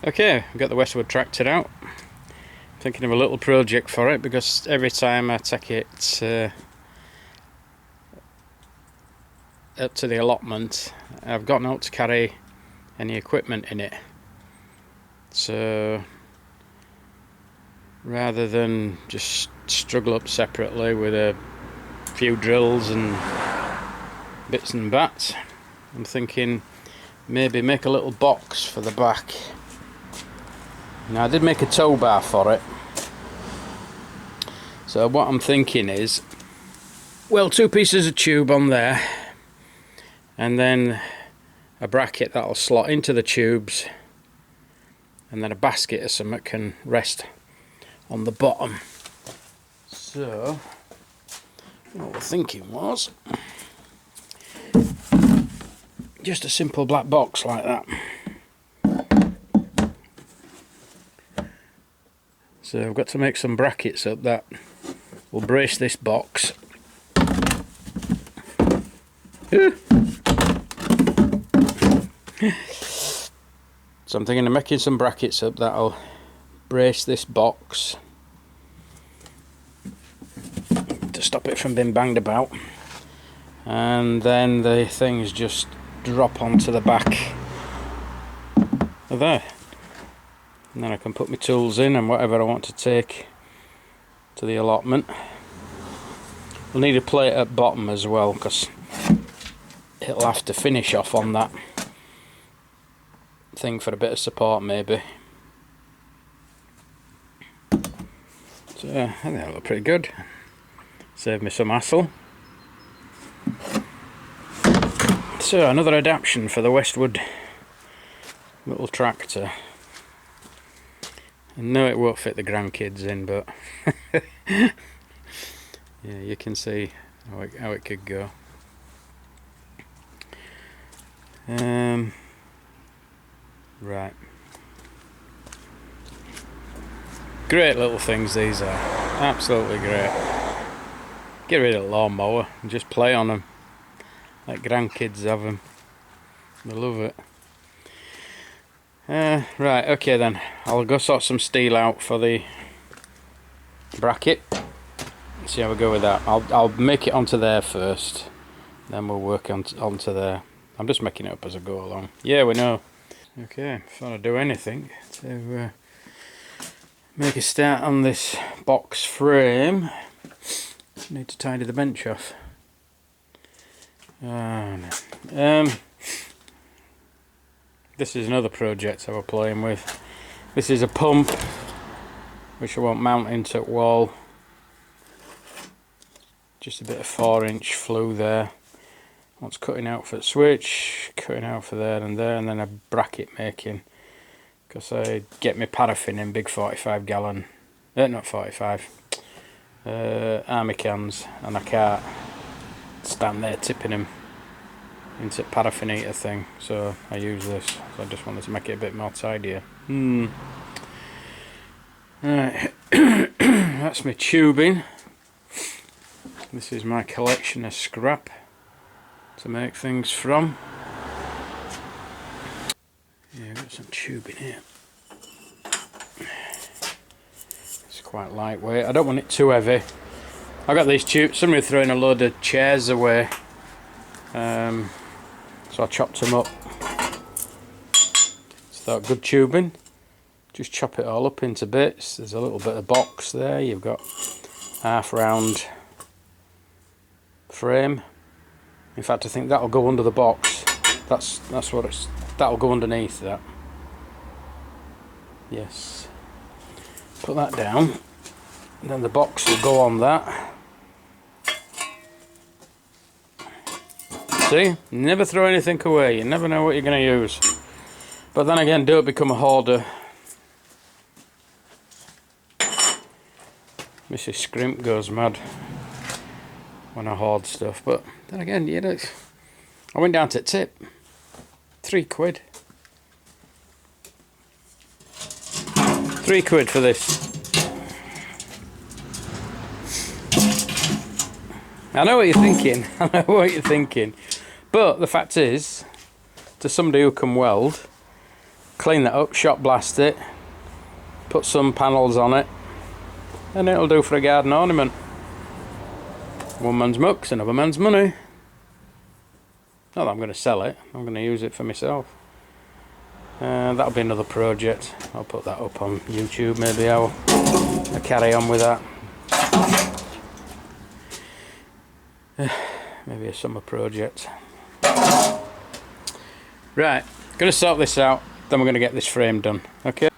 Okay, I've got the Westwood tractor out. I'm thinking of a little project for it because every time I take it up to the allotment, I've got not to carry any equipment in it. So rather than just struggle up separately with a few drills and bits and bats, I'm thinking maybe make a little box for the back. Now I did make a tow bar for it, so what I'm thinking is, well, 2 pieces of tube on there and then a bracket that'll slot into the tubes, and then a basket or something can rest on the bottom. So what we're thinking was just a simple black box like that. So I've got to make some brackets up that will brace this box. So I'm thinking of making some brackets up that'll brace this box to stop it from being banged about, and then the things just drop onto the back of there, and then I can put my tools in and whatever I want to take to the allotment. We'll need a plate at bottom as well because it'll have to finish off on that thing for a bit of support maybe. So I think that'll look pretty good. Save me some hassle. So another adaptation for the Westwood little tractor. I know it won't fit the grandkids in, but yeah, you can see how it could go. Right. Great little things these are. Absolutely great. Get rid of the lawnmower and just play on them like grandkids have them. They love it. Right, okay then. I'll go sort some steel out for the bracket. See how we go with that. I'll make it onto there first, then we'll work onto there. I'm just making it up as I go along. Yeah, we know. Okay, before I do anything to make a start on this box frame, I need to tidy the bench off. Oh, no. This is another project I was playing with. This is a pump which I want mount into the wall. Just a bit of 4-inch flue there. What's cutting out for the switch, cutting out for there, and then a bracket making. Because I get my paraffin in big 45 gallon, not 45, army cans, and I can't stand there tipping them into paraffin eater thing, so I use this. So I just wanted to make it a bit more tidier. Right, that's my tubing. This is my collection of scrap to make things from. Yeah, I've got some tubing here. It's quite lightweight. I don't want it too heavy. I got these tubes. Somebody throwing a load of chairs away, so I chopped them up. So that good tubing. Just chop it all up into bits. There's a little bit of box there. You've got half round frame. In fact, I think that'll go under the box. That's what it's. That'll go underneath that. Yes. Put that down. And then the box will go on that. See? Never throw anything away. You never know what you're going to use. But then again, don't become a hoarder. Mrs. Scrimp goes mad when I hoard stuff. But then again, you know, I went down to tip. £3. £3 for this. I know what you're thinking. I know what you're thinking. But the fact is, to somebody who can weld, clean that up, shot blast it, put some panels on it, and it'll do for a garden ornament. One man's muck's another man's money. Not that I'm going to sell it, I'm going to use it for myself. That'll be another project. I'll put that up on YouTube, maybe I'll carry on with that. Maybe a summer project. Right, gonna sort this out, then we're gonna get this frame done, okay?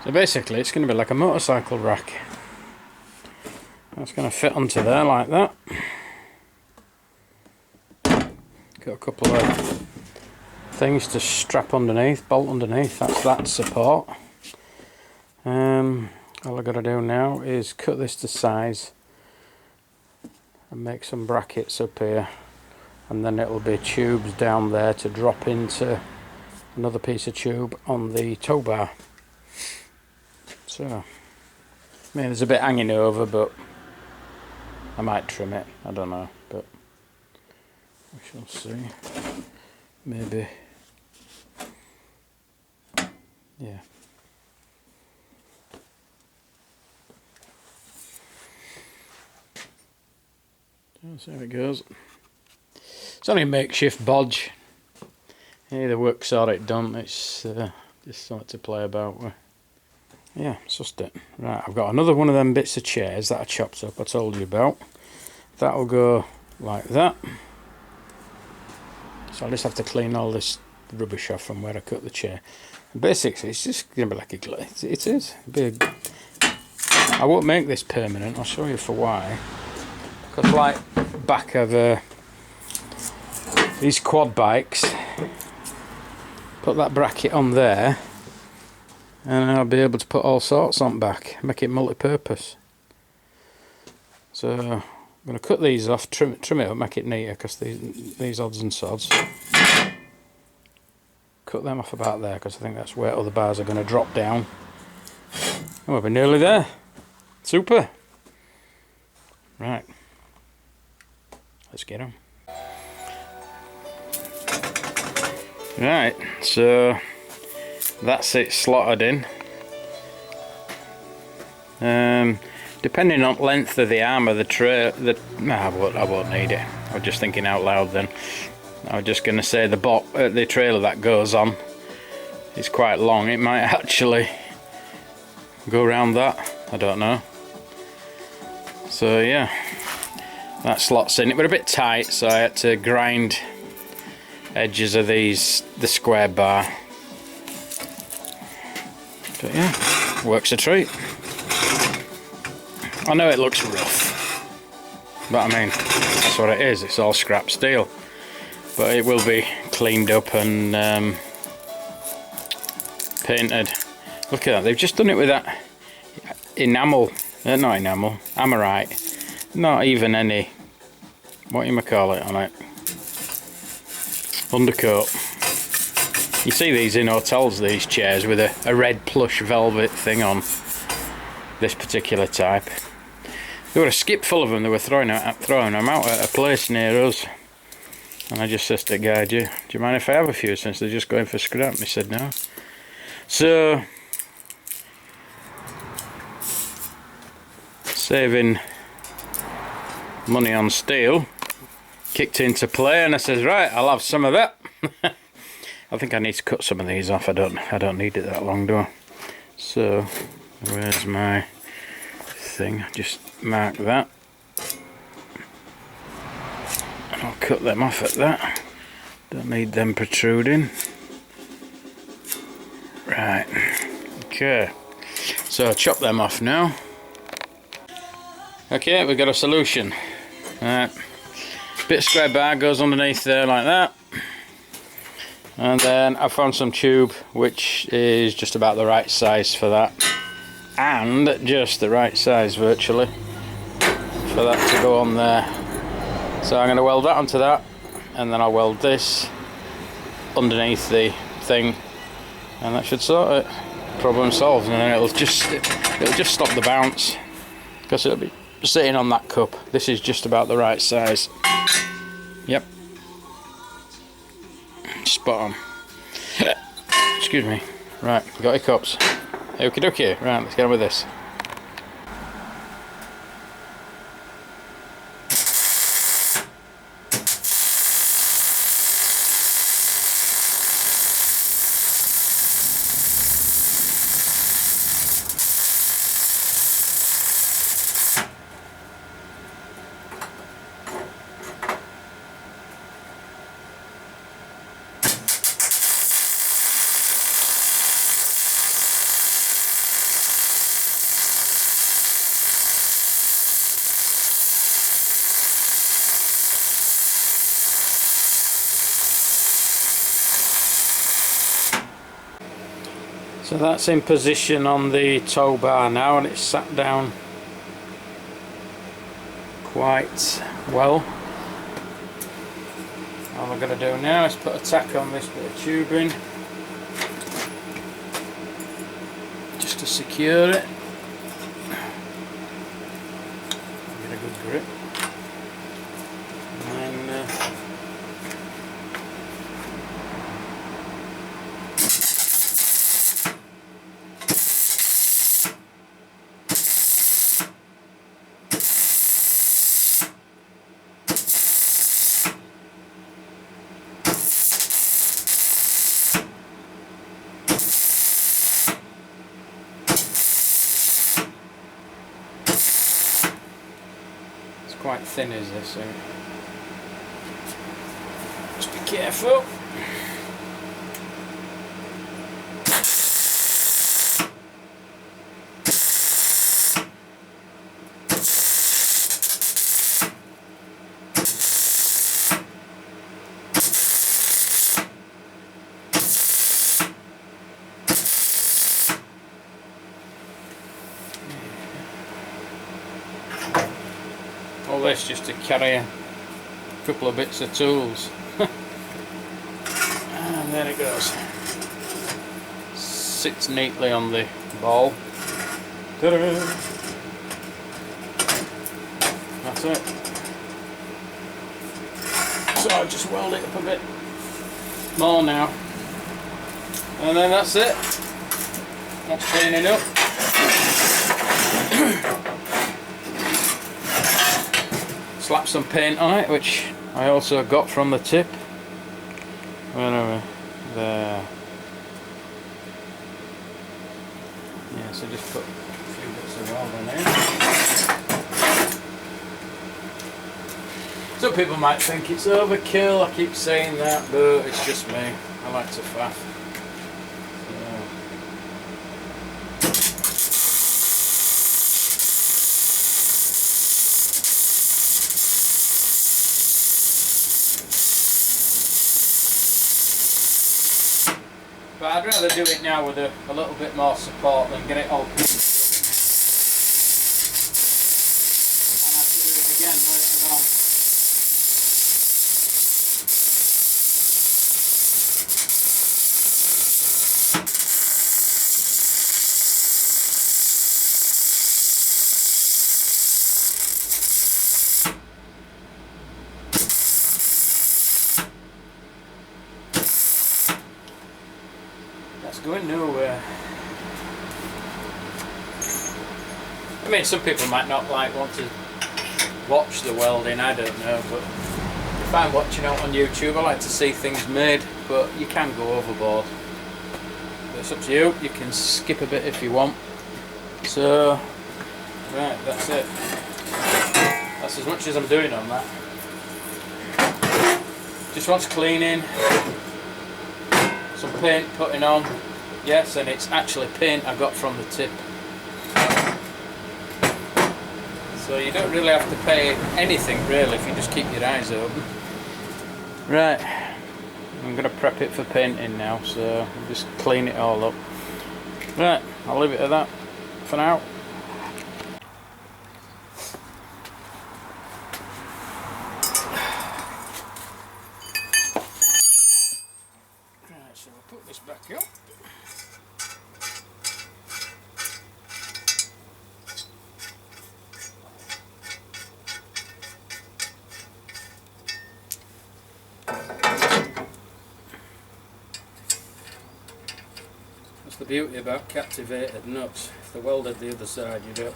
So basically it's gonna be like a motorcycle rack. That's gonna fit onto there like that. Got a couple of things to strap underneath, bolt underneath, that's that support. All I've got to do now is cut this to size and make some brackets up here, and then it'll be tubes down there to drop into another piece of tube on the tow bar. So, I mean, there's a bit hanging over, but I might trim it, I don't know, but we shall see. Maybe, yeah. Let's see how it goes. It's only a makeshift bodge. Either works or it don't. It's just something to play about with. Yeah, sussed it. Right, I've got another one of them bits of chairs that I chopped up, I told you about. That'll go like that. So I'll just have to clean all this rubbish off from where I cut the chair. And basically, it's just going to be like a glaze. It is. Big. I won't make this permanent, I'll show you for why. Because like back of these quad bikes, put that bracket on there and I'll be able to put all sorts on back, make it multi-purpose. So I'm going to cut these off, trim it up, make it neater, because these odds and sods. Cut them off about there, because I think that's where other bars are going to drop down. And we'll be nearly there. Super. Right. Let's get them. Right, so that's it slotted in. Depending on length of the arm of the tray, I won't need it. I was just thinking out loud then. I was just going to say the trailer that goes on is quite long. It might actually go around that. I don't know. So yeah. That slots in. It was a bit tight, so I had to grind edges of the square bar. But yeah, works a treat. I know it looks rough, but I mean, that's what it is. It's all scrap steel. But it will be cleaned up and painted. Look at that, they've just done it with that enamel, not enamel, Amorite. Not even any, what you might call it on it, undercoat. You see these in hotels, these chairs with a red plush velvet thing on. This particular type. There were a skip full of them. They were throwing them out at a place near us. And I just said to the guy, do you mind if I have a few, since they're just going for scrap? And he said no. So, saving money on steel kicked into play, and I says, right, I'll have some of that. I think I need to cut some of these off. I don't need it that long, do I? So where's my thing? Just mark that and I'll cut them off at that. Don't need them protruding. Right, okay, so chop them off now. Okay, we've got a solution. Right. Bit of square bar goes underneath there like that, and then I found some tube which is just about the right size for that, and just the right size virtually for that to go on there. So I'm going to weld that onto that, and then I'll weld this underneath the thing, and that should sort it. Problem solved. And then it'll just stop the bounce, because it'll be sitting on that cup. This is just about the right size. Yep. Spot on. Excuse me. Right, got your cups. Okie dokie. Right, let's get on with this. So that's in position on the tow bar now, and it's sat down quite well. All I'm going to do now is put a tack on this bit of tubing just to secure it. Get a good grip. And then quite thin, is this? So just be careful. All this just to carry a couple of bits of tools. And there it goes. Sits neatly on the ball. Ta-da! That's it. So I'll just weld it up a bit more now. And then that's it. That's cleaning up. Slap some paint on it, which I also got from the tip. Where are we? There. Yeah, so just put a few bits of welding in. Some people might think it's overkill, I keep saying that, but it's just me. I like to faff. But I'd rather do it now with a little bit more support than get it all pieced up and have to do it again later on. That's going nowhere. I mean, some people might not want to watch the welding, I don't know, but if I'm watching it on YouTube, I like to see things made, but you can go overboard. But it's up to you, you can skip a bit if you want. So, right, that's it. That's as much as I'm doing on that. Just wants cleaning. Some paint putting on, yes, and it's actually paint I got from the tip. So you don't really have to pay anything really if you just keep your eyes open. Right, I'm going to prep it for painting now, so I'll just clean it all up. Right, I'll leave it at that for now. So we'll put this back up. the beauty about captivated nuts. If they're welded the other side, you're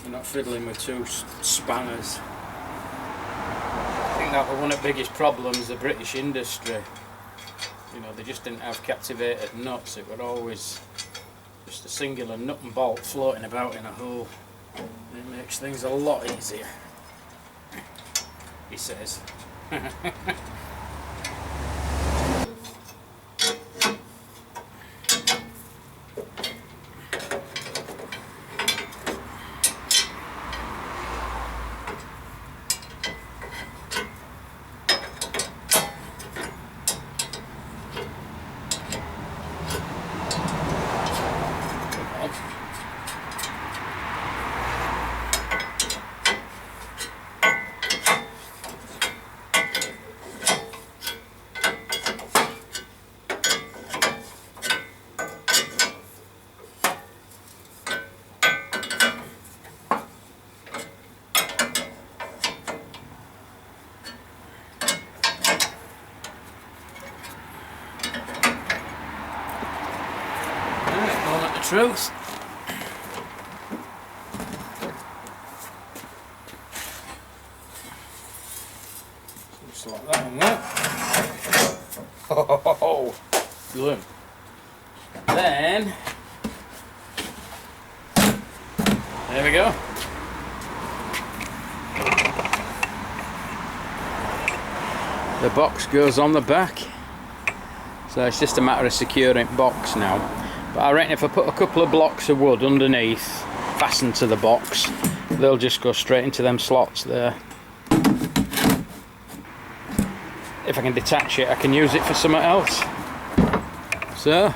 not fiddling with two spanners. I think that was one of the biggest problems of the British industry. You know, they just didn't have captivated nuts. It was always just a singular nut and bolt floating about in a hole. It makes things a lot easier, he says. Truth. Just like that and that. Oh, good. Then there we go. The box goes on the back, so it's just a matter of securing the box now. But I reckon if I put a couple of blocks of wood underneath, fastened to the box, they'll just go straight into them slots there. If I can detach it, I can use it for something else. So,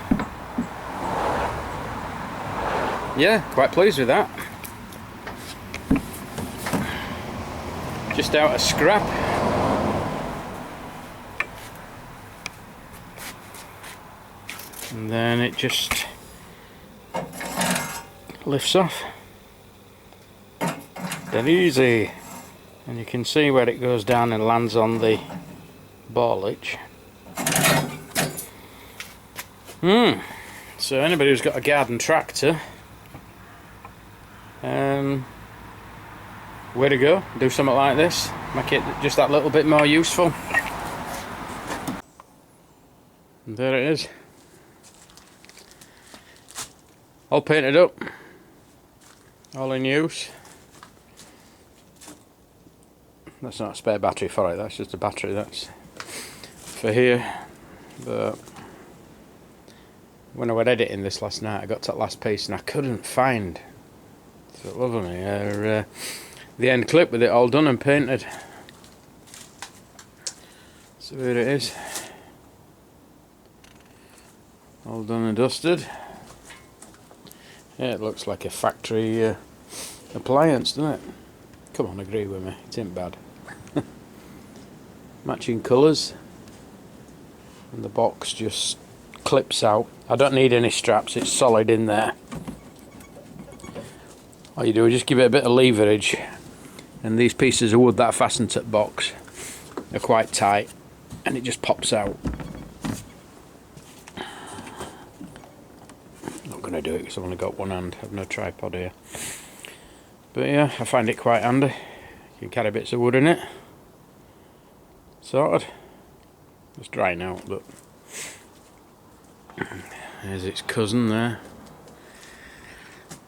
yeah, quite pleased with that. Just out of scrap. And then it just lifts off. Dead easy. And you can see where it goes down and lands on the ballage. So anybody who's got a garden tractor, way to go, do something like this, make it just that little bit more useful. And there it is. All painted up, all in use. That's not a spare battery for it, that's just a battery that's for here. But when I was editing this last night, I got to that last piece and I couldn't find, for the love of me, the end clip with it all done and painted. So here it is, all done and dusted. Yeah, it looks like a factory appliance, doesn't it? Come on, agree with me, it ain't bad. Matching colours, and the box just clips out. I don't need any straps, it's solid in there. All you do is just give it a bit of leverage, and these pieces of wood that are fastened to the box are quite tight, and it just pops out. Going to do it because I've only got one hand, I've no tripod here. But yeah, I find it quite handy. You can carry bits of wood in it. Sorted. It's drying out, but there's its cousin there.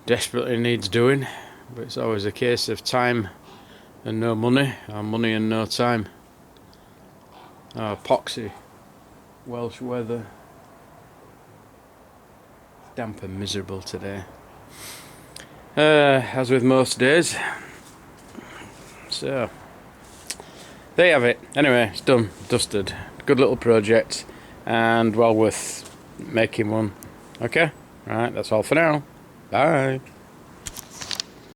Desperately needs doing, but it's always a case of time and no money, or money and no time. Oh, epoxy, Welsh weather. Damp and miserable today, as with most days. So there you have it. Anyway, it's done, dusted. Good little project, and well worth making one. Okay, right, that's all for now. Bye.